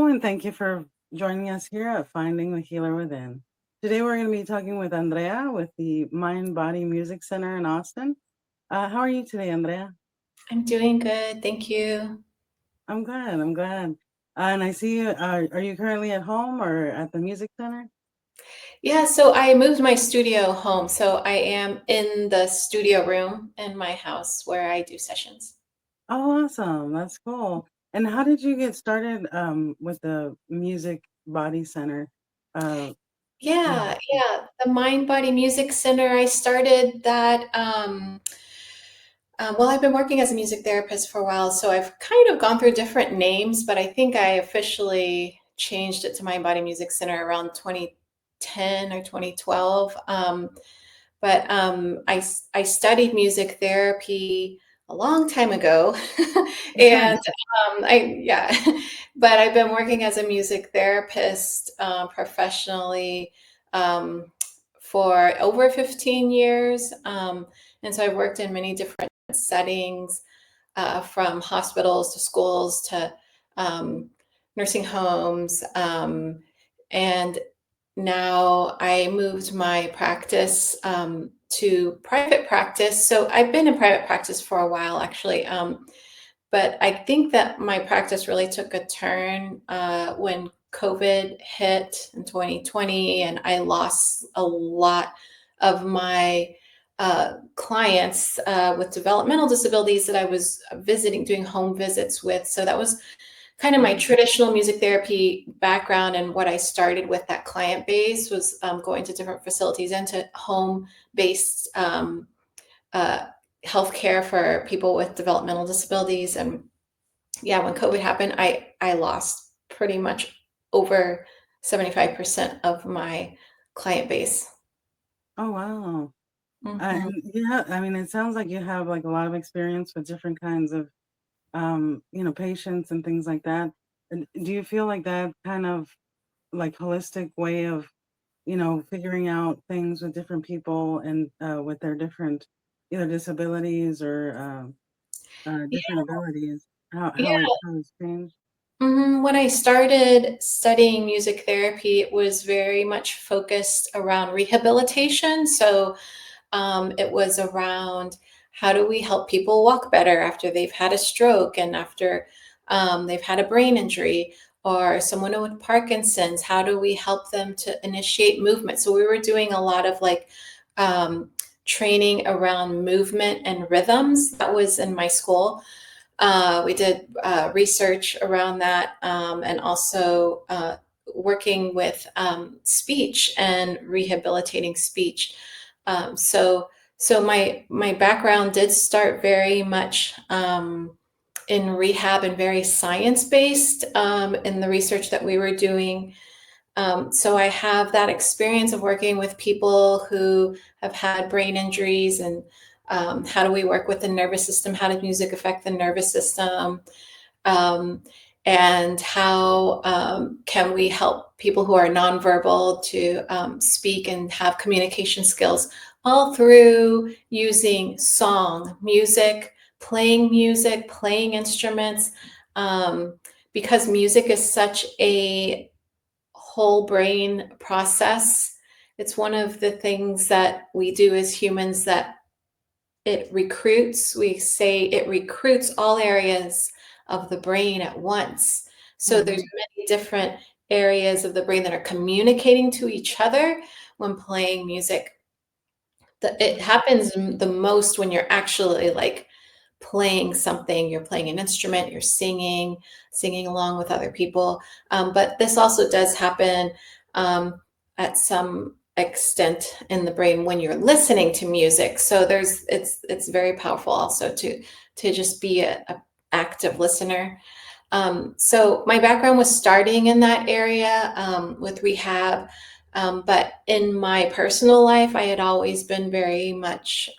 Hello, and thank you for joining us here at Finding the Healer Within. Today, we're going to be talking with Andrea with the Mind Body Music Center in Austin. How are you today, Andrea? I'm doing good, thank you. I'm glad. I'm glad. And I see you. Are you currently at home or at the music center? Yeah, so I moved my studio home, so I am in the studio room in my house where I do sessions. Oh, awesome. That's cool. And how did you get started with the Music Body Center? Uh, yeah. Yeah, the Mind Body Music Center, I started that. Well, I've been working as a music therapist for a while, so I've kind of gone through different names, but I think I officially changed it to Mind Body Music Center around 2010 or 2012. But I studied music therapy a long time ago, and yeah, but I've been working as a music therapist professionally um, for over 15 years. And so I've worked in many different settings, from hospitals to schools to um, nursing homes. And now I moved my practice to private practice. So I've been in private practice for a while, actually. But I think that my practice really took a turn when COVID hit in 2020, and I lost a lot of my clients with developmental disabilities that I was visiting, doing home visits with. So that was kind of my traditional music therapy background, and what I started with that client base was going to different facilities and to home-based uh, healthcare for people with developmental disabilities. And yeah, when COVID happened, I lost pretty much over 75% of my client base. Oh, wow. Mhm. And yeah, I mean, it sounds like you have like a lot of experience with different kinds of patients and things like that. And do you feel like that kind of like holistic way of, figuring out things with different people and with their different either disabilities or different abilities, how Yeah. it has changed? When I started studying music therapy, it was very much focused around rehabilitation. So it was around how do we help people walk better after they've had a stroke and after they've had a brain injury, or someone with Parkinson's. How do we help them to initiate movement? So we were doing a lot of like um, training around movement and rhythms. That was in my school. We did research around that, and also working with speech and rehabilitating speech. So my background did start very much in rehab and very science based in the research that we were doing. So I have that experience of working with people who have had brain injuries, and how do we work with the nervous system? How does music affect the nervous system? Um, and how can we help people who are nonverbal to speak and have communication skills, all through using song, music, playing instruments, because music is such a whole brain process. It's one of the things that we do as humans that we say it recruits all areas of the brain at once. So there's Hmm. many different areas of the brain that are communicating to each other when playing music. It happens the most when you're actually like playing something, you're playing an instrument, you're singing along with other people. But this also does happen at some extent in the brain when you're listening to music. So it's very powerful also to just be a active listener. So my background was starting in that area with rehab. But in my personal life, I had always been very much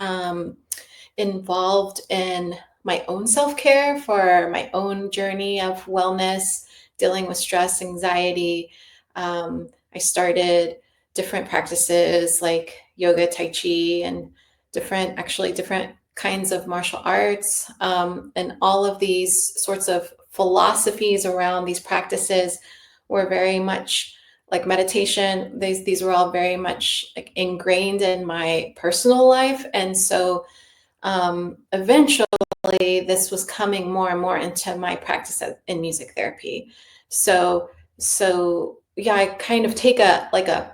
involved in my own self care for my own journey of wellness, dealing with stress, anxiety. I started different practices like yoga, Tai Chi, and different kinds of martial arts. And all of these sorts of philosophies around these practices were very much like meditation. These were all very much like ingrained in my personal life. And so eventually this was coming more and more into my practice in music therapy. So, so yeah, I kind of take a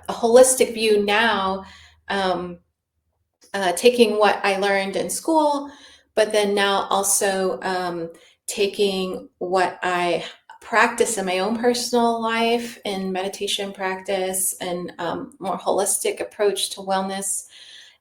holistic view now, um, taking what I learned in school, but then now also taking what I practice in my own personal life in meditation practice and more holistic approach to wellness.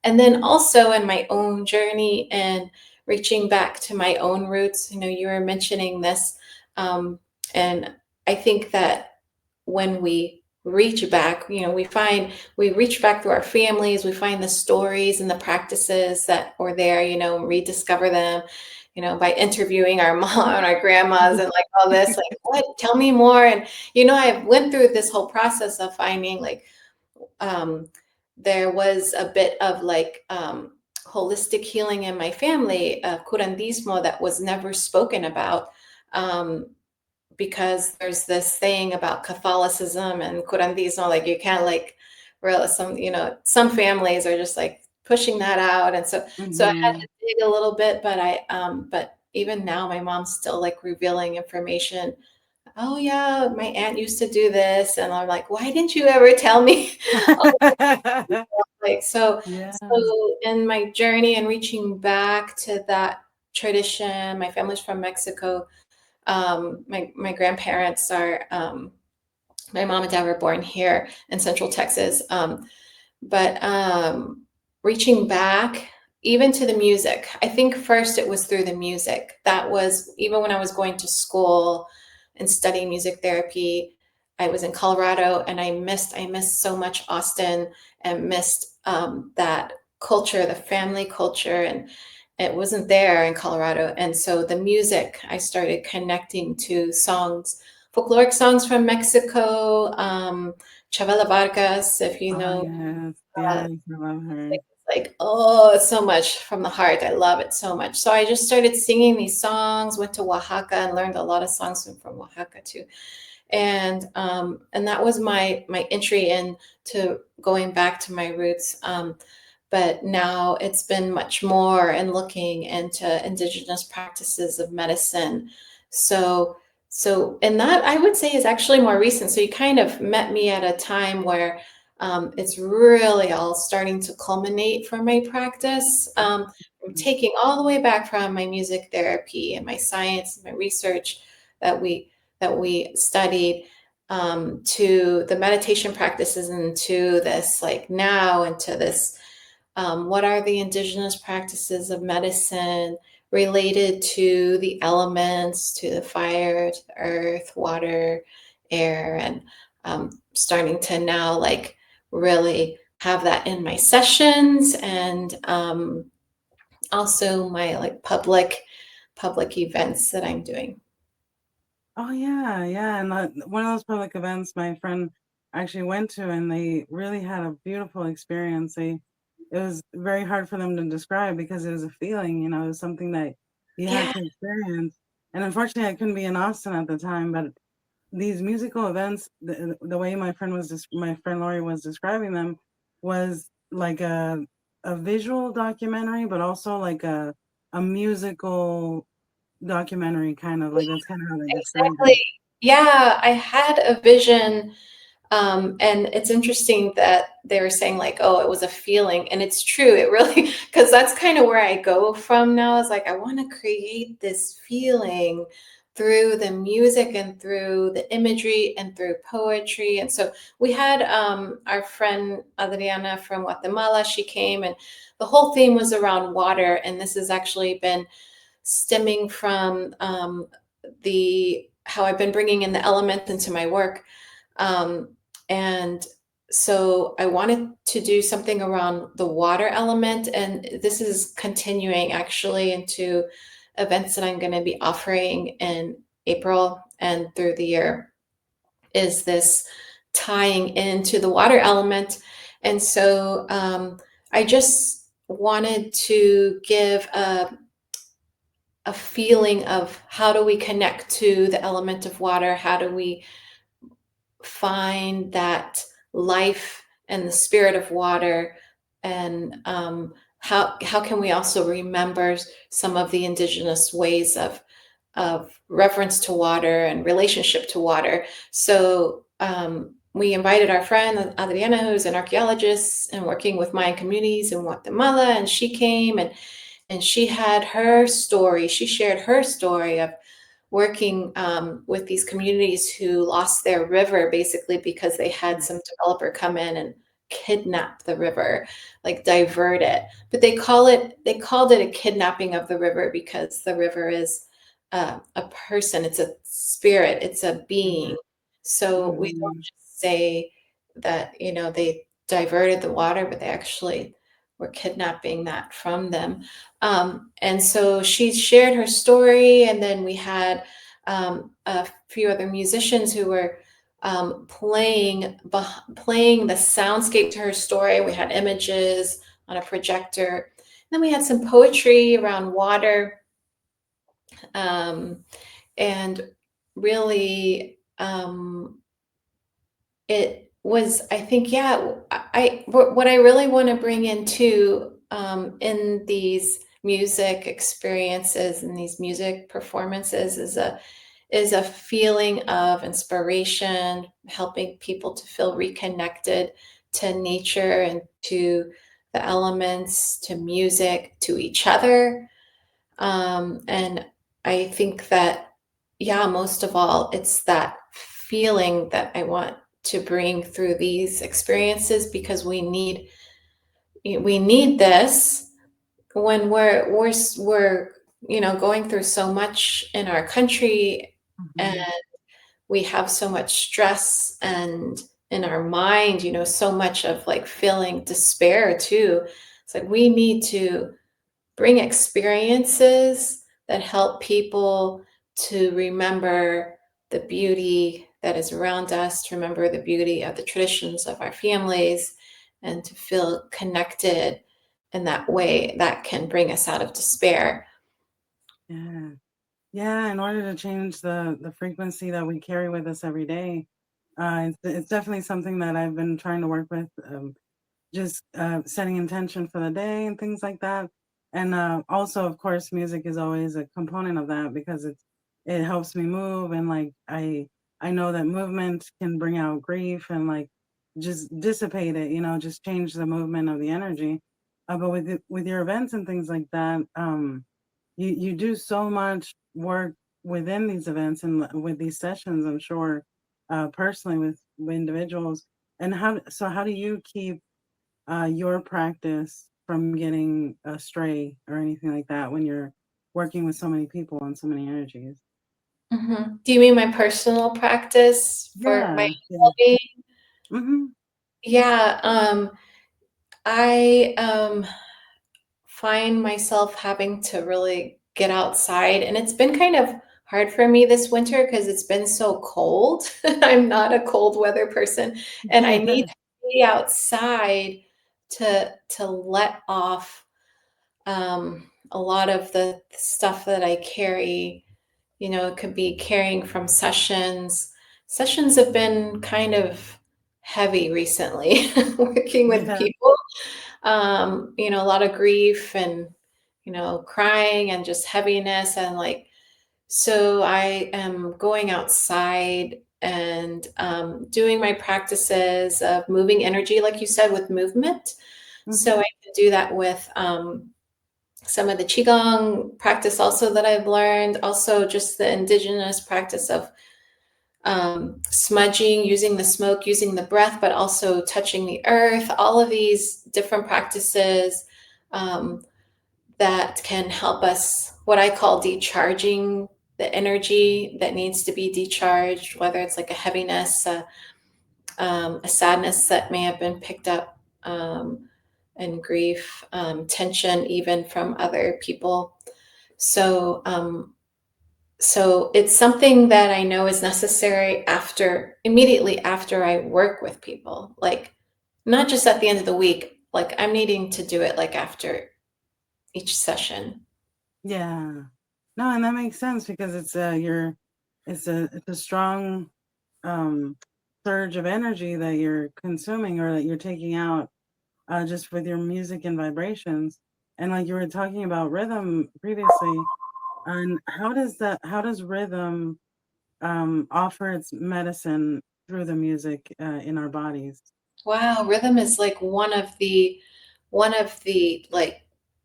And then also in my own journey and reaching back to my own roots. You know, you were mentioning this. And I think that when we reach back, you know, we reach back through our families, we find the stories and the practices that were there, you know, and rediscover them, you know, by interviewing our mom and our grandmas and like all this, like, what, tell me more. And, you know, I went through this whole process of finding like, um, there was a bit of like holistic healing in my family, curandismo, that was never spoken about. Um, because there's this thing about Catholicism and curandismo, like you can't like real some, you know, some families are just like pushing that out. And so I had Hmm. to dig a little bit, but but even now my mom's still like revealing information. Oh yeah, my aunt used to do this. And I'm like, why didn't you ever tell me? Like, Yes. so in my journey and reaching back to that tradition, my family's from Mexico. My grandparents are, my mom and dad were born here in Central Texas. But reaching back even to the music, I think first it was through the music. That was even when I was going to school and studying music therapy. I was in Colorado and I missed so much Austin and missed that culture, the family culture, and it wasn't there in Colorado. And so the music, I started connecting to songs, folkloric songs from Mexico, Chavela Vargas, if you Oh, know. yes. uh, Yes, I love her. like, oh, it's so much from the heart. I love it so much. So I just started singing these songs, went to Oaxaca and learned a lot of songs from Oaxaca too. And that was my entry into going back to my roots. But now it's been much more in looking into indigenous practices of medicine. So and that I would say is actually more recent. So you kind of met me at a time where it's really all starting to culminate for my practice. I'm taking all the way back from my music therapy and my science and my research that we studied, to the meditation practices, and to this like now into this, what are the indigenous practices of medicine related to the elements, to the fire, to the earth, water, air, and starting to now like really have that in my sessions, and also my like public events that I'm doing. Oh yeah, yeah. And one of those public events my friend actually went to, and they really had a beautiful experience. It was very hard for them to describe because it was a feeling, you know, it was something that you had Yeah. to experience. And unfortunately, I couldn't be in Austin at the time, but these musical events, the way my friend Lori was describing them, was like a visual documentary, but also like a musical documentary, kind of like that's kind of how they described it. Exactly. Yeah, I had a vision. And it's interesting that they were saying like, oh, it was a feeling. And it's true. It really, because that's kind of where I go from now, is like, I want to create this feeling through the music and through the imagery and through poetry. And so we had our friend Adriana from Guatemala. She came, and the whole theme was around water. And this has actually been stemming from the how I've been bringing in the element into my work. And so I wanted to do something around the water element, and this is continuing actually into events that I'm going to be offering in April and through the year. Is this tying into the water element? And so I just wanted to give a feeling of how do we connect to the element of water? How do we find that life and the spirit of water, and how can we also remember some of the indigenous ways of reverence to water and relationship to water. So we invited our friend Adriana, who's an archaeologist and working with Mayan communities in Guatemala, and she came, and she had her story. She shared her story of working with these communities who lost their river basically because they had some developer come in and kidnap the river, like divert it. But they called it a kidnapping of the river because the river is a person, it's a spirit, it's a being. So we don't Mhm. just say that, they diverted the water, but they actually were kidnapping that from them. And so she shared her story, and then we had a few other musicians who were playing the soundscape to her story. We had images on a projector. Then we had some poetry around water, um, and really, it was, I think, yeah, what I really want to bring into in these music experiences and these music performances is a feeling of inspiration, helping people to feel reconnected to nature and to the elements, to music, to each other. And I think that, yeah, most of all, it's that feeling that I want to bring through these experiences, because we need this when we're going through so much in our country, and Mhm. we have so much stress, and in our mind, so much of like feeling despair too. It's like we need to bring experiences that help people to remember the beauty that is around us, to remember the beauty of the traditions of our families, and to feel connected in that way that can bring us out of despair. Yeah. Yeah, in order to change the frequency that we carry with us every day, it's definitely something that I've been trying to work with. Just setting intention for the day and things like that. And also, of course, music is always a component of that because it helps me move, and like I know that movement can bring out grief and like just dissipate it, just change the movement of the energy. But with your events and things like that, you do so much work within these events and with these sessions. I'm sure, personally with individuals. And how do you keep your practice from getting astray or anything like that when you're working with so many people and so many energies? Do you mean my personal practice for my Yeah, yeah. well-being? Hmm. Yeah, I find myself having to really get outside, and it's been kind of hard for me this winter because it's been so cold. I'm not a cold weather person, and I need Yeah. to be outside to let off a lot of the stuff that I carry. It could be carrying from sessions. Sessions have been kind of heavy recently, working with Yeah. people. A lot of grief, and, crying, and just heaviness. And like, so I am going outside and doing my practices of moving energy, like you said, with movement. So Hmm. I can do that with some of the Qigong practice also that I've learned, also just the indigenous practice of smudging, using the smoke, using the breath, but also touching the earth, all of these different practices um, that can help us, what I call decharging the energy that needs to be decharged, whether it's like a heaviness, a sadness that may have been picked up, and grief, tension, even from other people. So, so it's something that I know is necessary immediately after I work with people, like not just at the end of the week, like I'm needing to do it like after each session. Yeah. No, and that makes sense because it's a strong um surge of energy that you're consuming or that you're taking out just with your music and vibrations. And like you were talking about rhythm previously, and how does rhythm offer its medicine through the music in our bodies? Wow, rhythm is like one of the like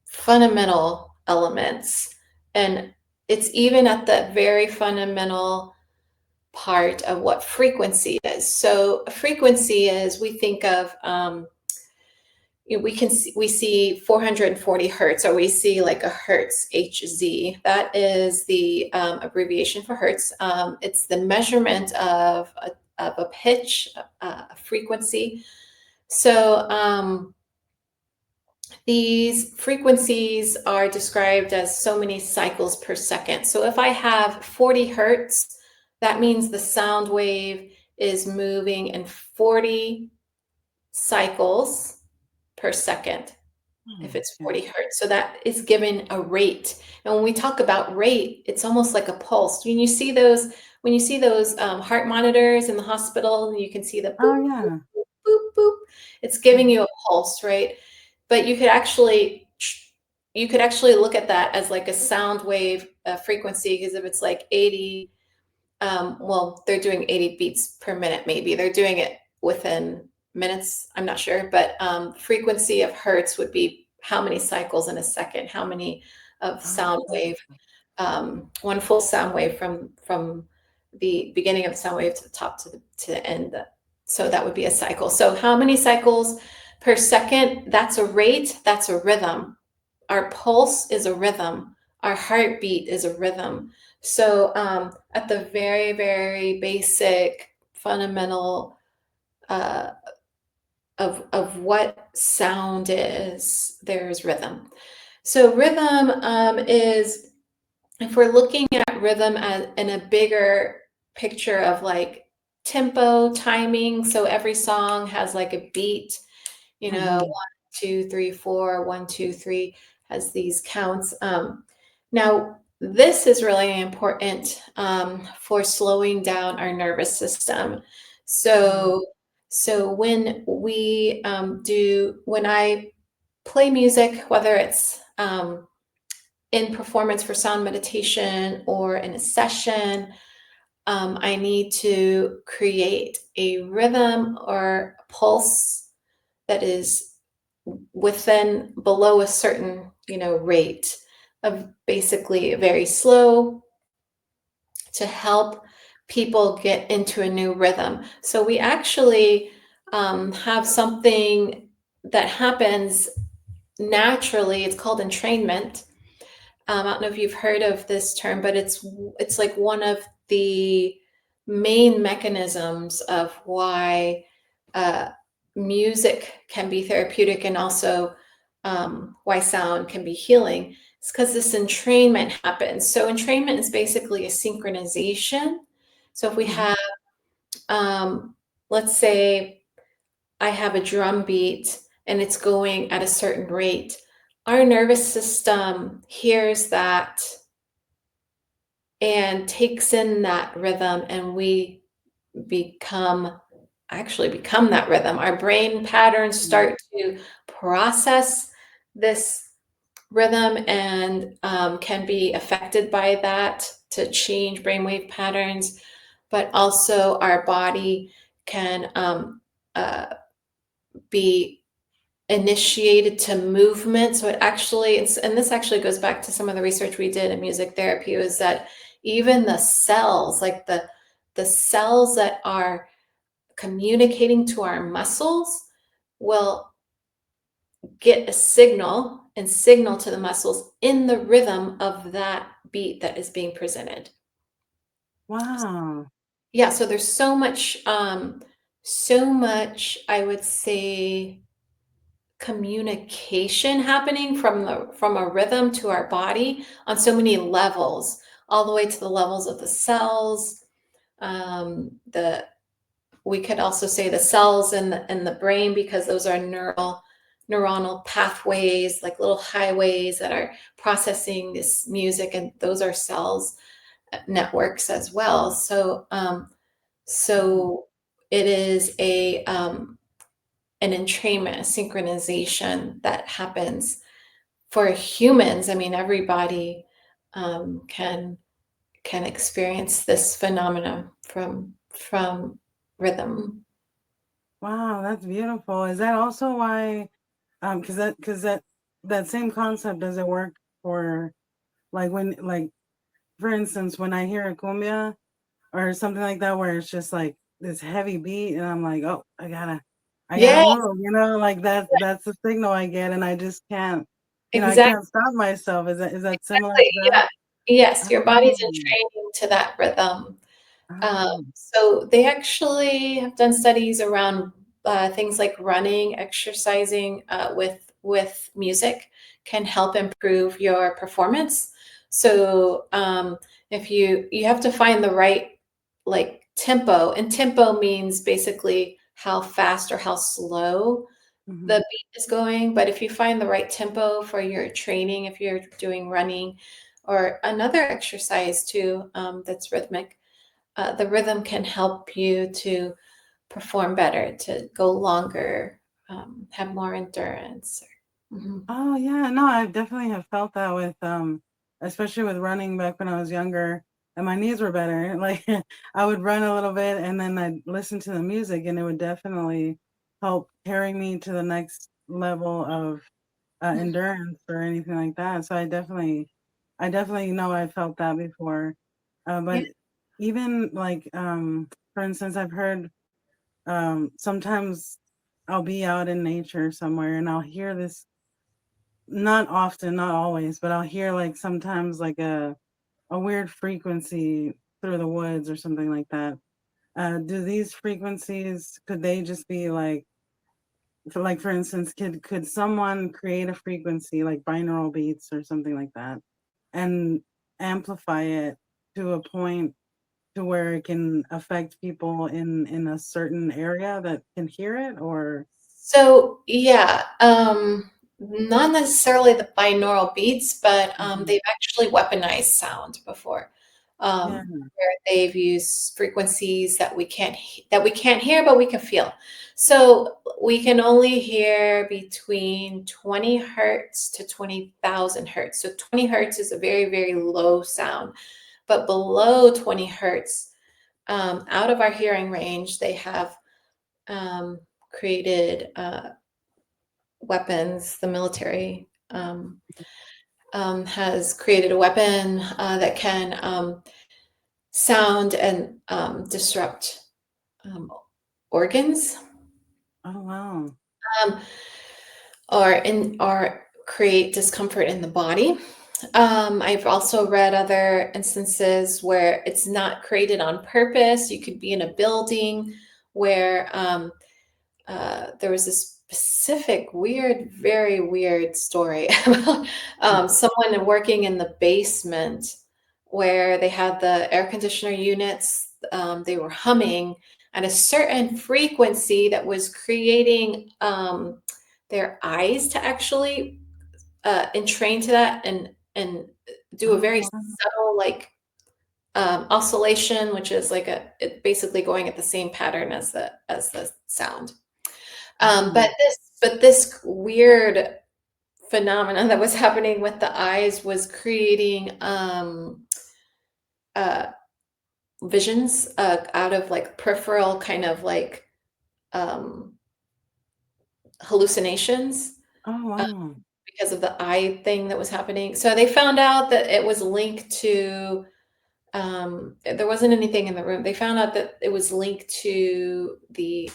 fundamental elements. And it's even at the very fundamental part of what frequency is. So a frequency is we think of we see 440 hertz, or we see like a hertz, HZ. That is the abbreviation for hertz. It's the measurement of a pitch, a frequency. So these frequencies are described as so many cycles per second. So if I have 40 hertz, that means the sound wave is moving in 40 cycles per second if Oh, it's okay. 40 hertz. So that is given a rate. And when we talk about rate, it's almost like a pulse. When you see those heart monitors in the hospital, and you can see the Oh, boop, boop, yeah. boop, boop, boop, it's Yeah. giving you a pulse, right? But you could actually look at that as like a sound wave frequency, because if it's like 80, well, they're doing 80 beats per minute, maybe. They're doing it within minutes, I'm not sure. But frequency of hertz would be how many cycles in a second, how many of sound Oh, wave, one full sound wave from the beginning of the sound wave to the top to the end. So that would be a cycle. So how many cycles per second? That's a rate, that's a rhythm. Our pulse is a rhythm. Our heartbeat is a rhythm. So, at the very, very basic, fundamental uh, of what sound is, there's rhythm. So, rhythm is, if we're looking at rhythm as in a bigger picture of like tempo, timing. So, every song has like a beat, hmm. 1, 2, 3, 4, 1, 2, 3 has these counts. Now, this is really important for slowing down our nervous system. Hmm. So when I play music, whether it's in performance for sound meditation or in a session, I need to create a rhythm or a pulse that is within below a certain rate of basically very slow to help people get into a new rhythm. So we actually have something that happens naturally. It's called entrainment. I don't know if you've heard of this term, but it's like one of the main mechanisms of why uh, music can be therapeutic, and also why sound can be healing. It's because this entrainment happens. So entrainment is basically a synchronization. So if we Hmm. have, um, let's say, I have a drum beat and it's going at a certain rate. Our nervous system hears that and takes in that rhythm, and we become become that rhythm. Our brain patterns start to process this rhythm, and can be affected by that to change brainwave patterns. But also, our body can uh, be initiated to movement. So and this actually goes back to some of the research we did in music therapy, was that even the cells, like the cells that are communicating to our muscles, will get a signal and signal to the muscles in the rhythm of that beat that is being presented. Wow. Yeah, so there's so much, I would say, communication happening from a rhythm to our body on so many levels, all the way to the levels of the cells. The We could also say the cells in the brain, because those are neuronal pathways, like little highways that are processing this music, and those are cells networks as well. So Mhm. it is an entrainment, a synchronization that happens for humans. I mean, everybody can experience this phenomenon from rhythm. Wow, that's beautiful. Is that also why, because that same concept does it work for, like, when, like, for instance, when I hear a cumbia or something like that, where it's just like this heavy beat, and I'm like, oh, I gotta Yes, move, like that's the signal I get, and I just can't, I exactly. can't stop myself. Is that similar to Exactly. that? Yeah. Yes, your body's Oh, entraining to that rhythm. oh, So they actually have done studies around things like running, exercising with music can help improve your performance. So if you have to find the right like tempo, and tempo means basically how fast or how slow mhm. the beat is going. But if you find the right tempo for your training, if you're doing running or another exercise too that's rhythmic, the rhythm can help you to perform better, to go longer, have more endurance. Mhm. Oh yeah, no, I definitely have felt that with especially with running back when I was younger and my knees were better. Like I would run a little bit and then I'd listen to the music and it would definitely help carry me to the next level of endurance or anything like that. So I definitely know I felt that before. Yeah. But even like for instance, I've heard sometimes I'll be out in nature somewhere and I'll hear this, not often, not always, but I'll hear like sometimes like a weird frequency through the woods or something like that. Do these frequencies, could they just be like, for instance, could someone create a frequency like binaural beats or something like that and amplify it to a point to where it can affect people in a certain area that can hear it, or So yeah, not necessarily the binaural beats, but mhm. they've actually weaponized sound before, Yeah. where they've used frequencies that we can't hear, but we can feel. So we can only hear between 20 hertz to 20,000 hertz. So 20 hertz is a very, very low sound, but below 20 hertz, out of our hearing range, they have um, created weapons. The military has created a weapon that can sound and disrupt um, organs, Oh wow. um, or create discomfort in the body. I've also read other instances where it's not created on purpose. You could be in a building where there was a specific weird, very weird story about someone working in the basement where they had the air conditioner units. They were humming at a certain frequency that was creating their eyes to actually entrain to that and do a Oh very wow. subtle like oscillation, which is like it basically going at the same pattern as the sound. Oh. But this weird phenomenon that was happening with the eyes was creating uh, visions out of like peripheral kind of like um, hallucinations Oh uh, wow. because of the eye thing that was happening. So they found out that it was linked to there wasn't anything in the room. They found out that it was linked to the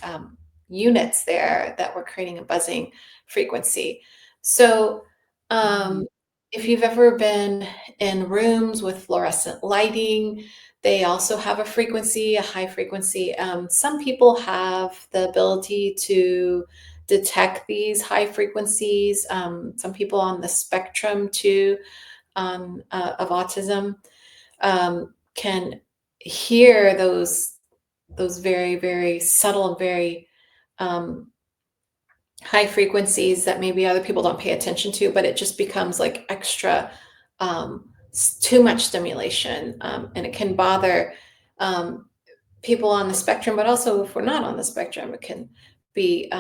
units there that were creating a buzzing frequency. So, Mm. um, if you've ever been in rooms with fluorescent lighting, they also have a frequency, a high frequency. Some people have the ability to detect these high frequencies. Some people on the spectrum too of autism can hear those very very subtle and very um, high frequencies that maybe other people don't pay attention to, but it just becomes like extra too much stimulation, and it can bother um, people on the spectrum, but also if we're not on the spectrum, it can be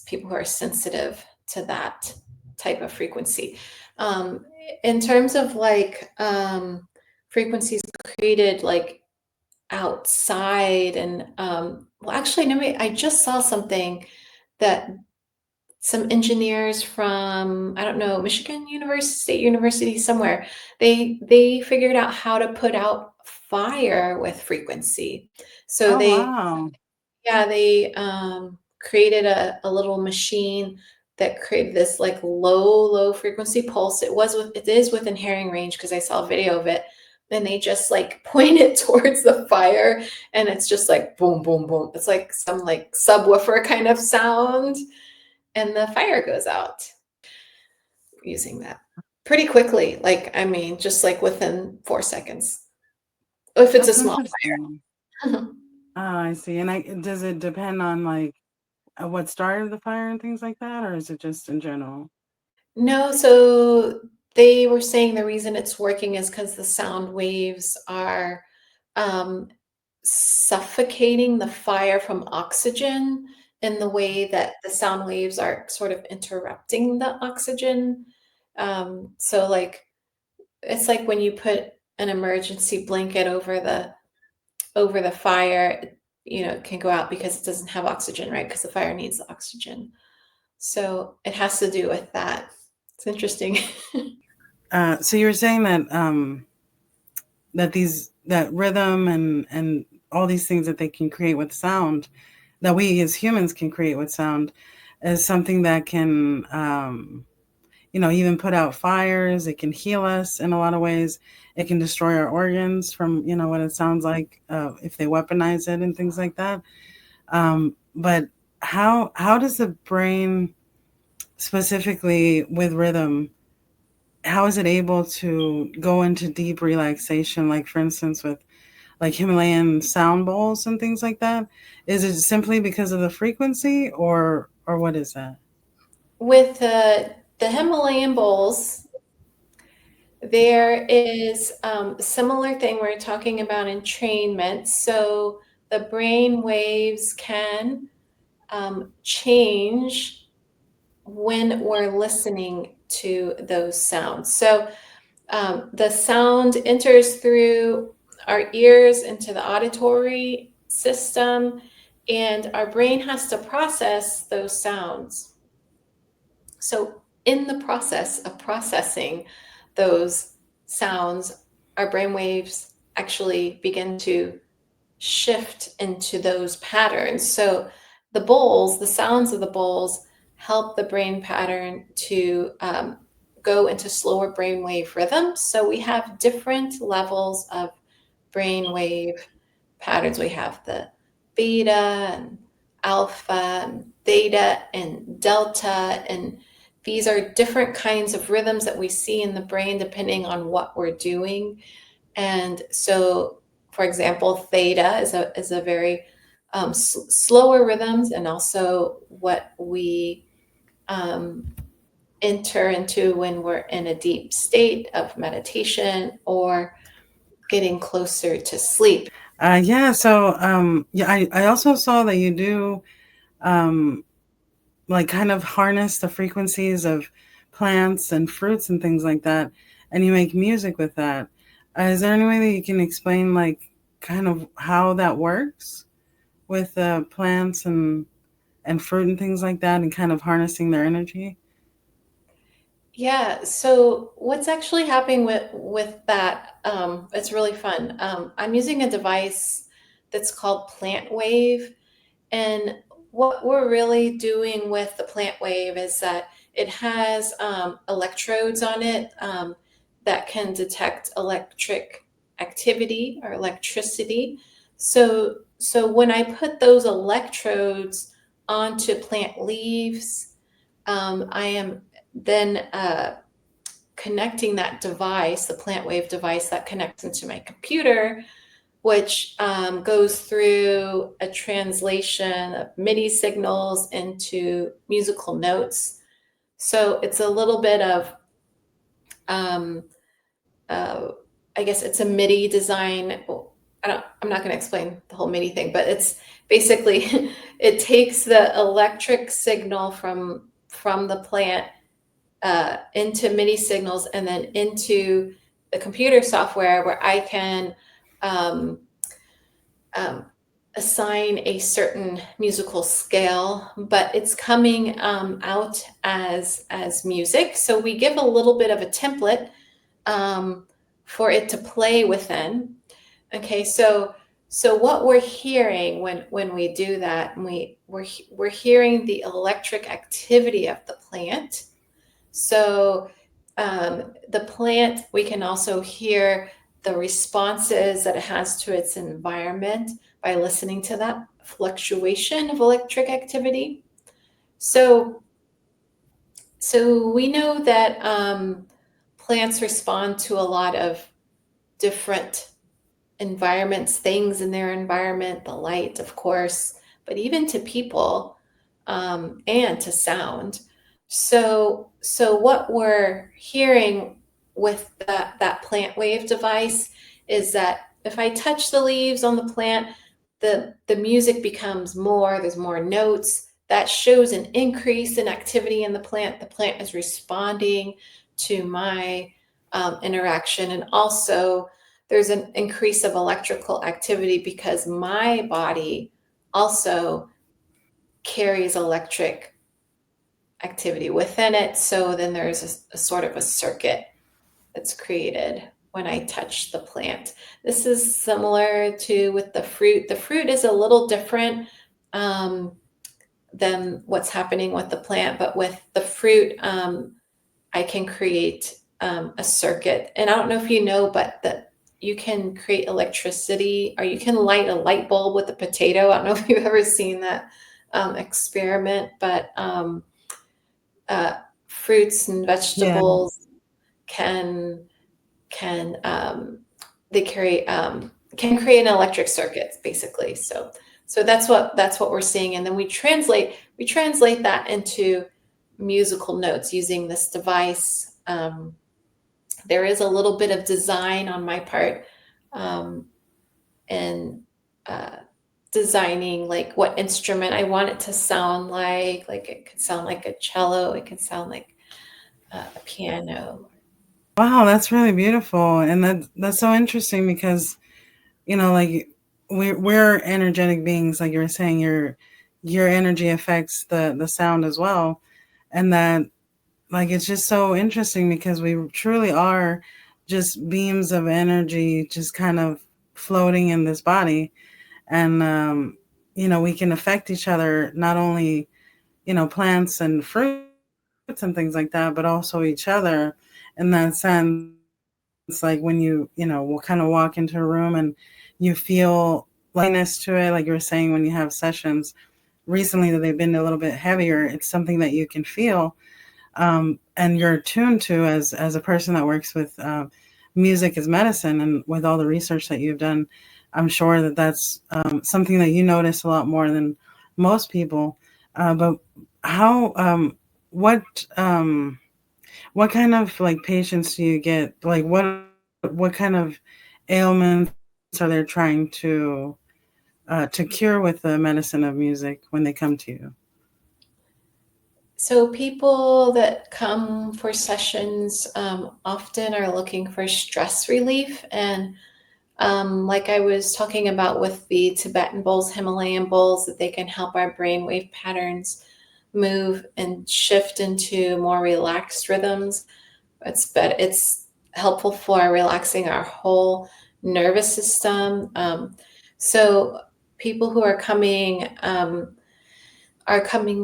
people who are sensitive to that type of frequency. Um, in terms of like frequencies created like outside and well, actually, no, wait, I just saw something that some engineers from, I don't know, Michigan University, State University, somewhere, they figured out how to put out fire with frequency. So Oh, they, wow. yeah, they created a little machine that created this like low frequency pulse. It is within hearing range because I saw a video of it. Then they just like point it towards the fire, and it's just like boom, boom, boom. It's like some like subwoofer kind of sound, and the fire goes out using that pretty quickly. Like, I mean, just like within 4 seconds, if it's a That's small interesting. fire. Oh, I see. And does it depend on like what started the fire and things like that, or is it just in general? No, so they were saying the reason it's working is because the sound waves are um, suffocating the fire from oxygen in the way that the sound waves are sort of interrupting the oxygen. So, like, it's like when you put an emergency blanket over the fire, it can go out because it doesn't have oxygen, right? Because the fire needs the oxygen. So it has to do with that. It's interesting. So you were saying that that rhythm and all these things that they can create with sound, that we as humans can create with sound, is something that can even put out fires. It can heal us in a lot of ways. It can destroy our organs from what it sounds like if they weaponize it and things like that. But how does the brain specifically with rhythm, how is it able to go into deep relaxation, like for instance with like Himalayan sound bowls and things like that? Is it simply because of the frequency, or what is that? With the Himalayan bowls, there is a similar thing we're talking about entrainment. So the brain waves can change when we're listening to those sounds. So the sound enters through our ears into the auditory system, and our brain has to process those sounds. So, in the process of processing those sounds, our brain waves actually begin to shift into those patterns. So, the sounds of the bowls help the brain pattern to go into slower brainwave rhythms. So, we have different levels of brainwave patterns. We have the beta and alpha and theta and delta, and these are different kinds of rhythms that we see in the brain depending on what we're doing. And so, for example, theta is a very slower rhythms, and also what we um, enter into when we're in a deep state of meditation or getting closer to sleep. Yeah, so yeah, I also saw that you do um, like kind of harness the frequencies of plants and fruits and things like that, and you make music with that. Is there any way that you can explain like kind of how that works with plants and fruit and things like that, and kind of harnessing their energy? Yeah, so what's actually happening with that? It's really fun. I'm using a device that's called Plant Wave, and what we're really doing with the Plant Wave is that it has electrodes on it that can detect electric activity or electricity. So when I put those electrodes onto plant leaves, I am then connecting that device, the plant wave device that connects into my computer, which goes through a translation of MIDI signals into musical notes. So it's a little bit of, um, uh, I guess it's a MIDI design I'm not going to explain the whole MIDI thing, but it's basically it takes the electric signal from the plant into MIDI signals and then into the computer software where I can um, um, assign a certain musical scale, but it's coming out as music. So we give a little bit of a template um, for it to play within. Okay, so what we're hearing when we do that, and we're hearing the electric activity of the plant. So the plant, we can also hear the responses that it has to its environment by listening to that fluctuation of electric activity. So so we know that plants respond to a lot of different environments, things in their environment, the light, of course, but even to people and to sound. So what we're hearing with that plant wave device is that if I touch the leaves on the plant, the music becomes more, there's more notes. That shows an increase in activity in the plant. The plant is responding to my interaction. And also, there's an increase of electrical activity because my body also carries electric activity within it. So then there's a sort of a circuit that's created when I touch the plant. This is similar to with the fruit. The fruit is a little different than what's happening with the plant, but with the fruit, I can create a circuit. And I don't know if you know, but that you can create electricity or you can light a light bulb with a potato. I don't know if you've ever seen that experiment, but fruits and Yeah. vegetables can can they carry can create an electric circuit basically. So that's what we're seeing, and then we translate that into musical notes using this device. There is a little bit of design on my part um, in uh, designing like what instrument I want it to sound like. Like it could sound like a cello, it could sound like a piano. Wow, that's really beautiful, and that's so interesting because like we're energetic beings, like you were saying. Your energy affects the sound as well, and that like it's just so interesting because we truly are just beams of energy, just kind of floating in this body, and we can affect each other, not only plants and fruits and things like that, but also each other in that sense. Like when will kind of walk into a room and you feel lightness to it, like you were saying, when you have sessions recently that they've been a little bit heavier, it's something that you can feel, and you're attuned to as a person that works with music as medicine, and with all the research that you've done, I'm sure that that's something that you notice a lot more than most people. But how what what kind of like patients do you get? Like what kind of ailments are they trying to cure with the medicine of music when they come to you? So people that come for sessions often are looking for stress relief, and like I was talking about with the Tibetan bowls, Himalayan bowls, that they can help our brainwave patterns move and shift into more relaxed rhythms. It's helpful for relaxing our whole nervous system. So people who are coming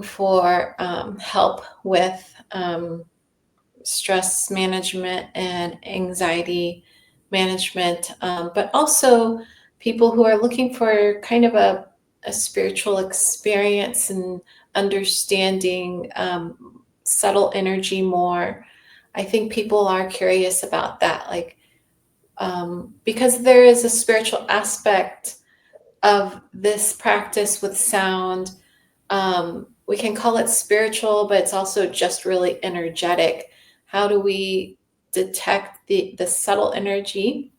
for help with stress management and anxiety management, but also people who are looking for kind of a spiritual experience and understanding subtle energy more. I think people are curious about that, like because there is a spiritual aspect of this practice with sound. We can call it spiritual, but it's also just really energetic. How do we detect the subtle energy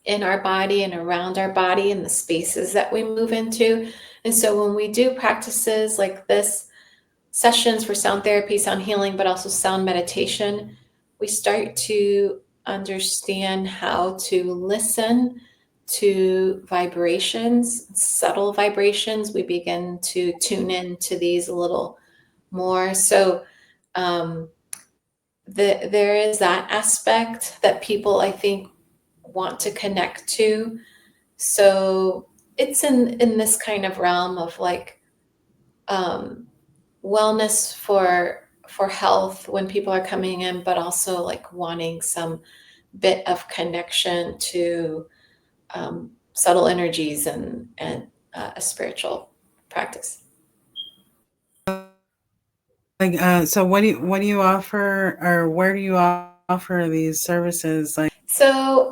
in our body and around our body and the spaces that we move into. And so when we do practices like this, sessions for sound therapy, sound healing, but also sound meditation, we start to understand how to listen to vibrations, subtle vibrations. We begin to tune in to these a little more. So, um, there is that aspect that people, I think, want to connect to. So it's in this kind of realm of like um, wellness for health when people are coming in, but also like wanting some bit of connection to subtle energies and a spiritual practice. Like, so what do you offer, or where do you offer these services? Like, So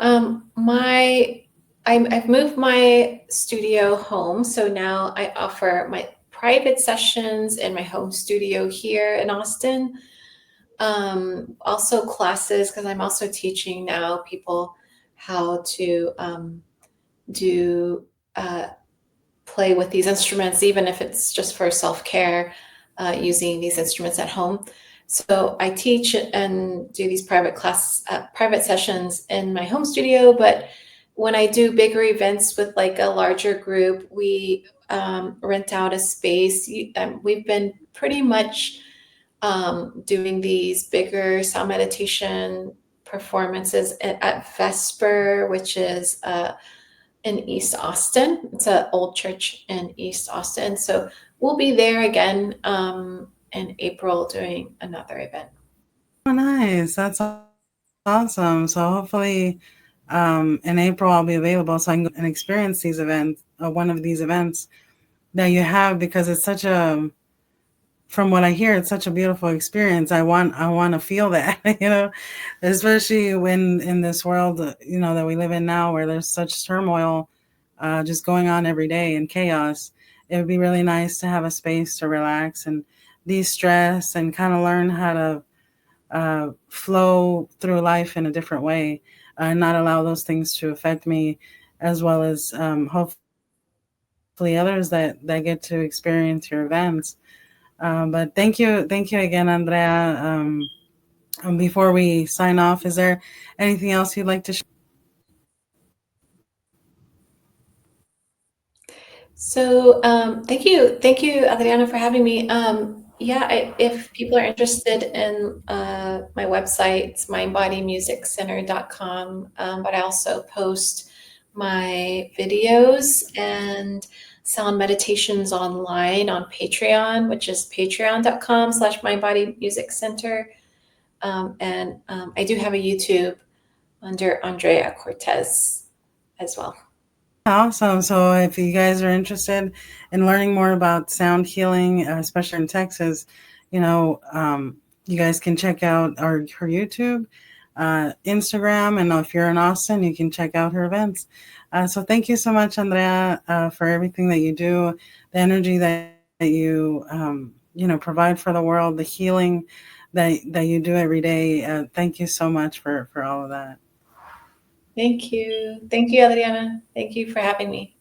I've moved my studio home, so now I offer my private sessions in my home studio here in Austin. Also classes because I'm also teaching now people how to do uh, play with these instruments, even if it's just for self care, using these instruments at home. So I teach and do these private sessions in my home studio. But when I do bigger events with like a larger group, we rent out a space. We've been pretty much doing these bigger sound meditation performances at Vesper, which is in East Austin. It's an old church in East Austin. So we'll be there again in April doing another event. oh, nice. That's awesome. So hopefully, in April I'll be available so I can go and experience these events, one of these events that you have, because it's such a, from what I hear, it's such a beautiful experience. I want to feel that, especially when in this world, that we live in now, where there's such turmoil, just going on every day and chaos. It would be really nice to have a space to relax and de-stress and kind of learn how to flow through life in a different way, and not allow those things to affect me, as well as hopefully others that get to experience your events. But thank you again, Andrea. Before we sign off, is there anything else you'd like to share? So thank you, Adriana, for having me. Yeah, if people are interested in my website, it's mindbodymusiccenter.com. But I also post my videos and sound meditations online on Patreon, which is patreon.com/mindbodymusiccenter. And I do have a YouTube under Andrea Cortez as well. Awesome. So if you guys are interested in learning more about sound healing, especially in Texas, you guys can check out her YouTube, Instagram, and if you're in Austin, you can check out her events. So thank you so much, Andrea, for everything that you do, the energy that you provide for the world, the healing that you do every day. Thank you so much for all of that. Thank you. Thank you, Adriana. Thank you for having me.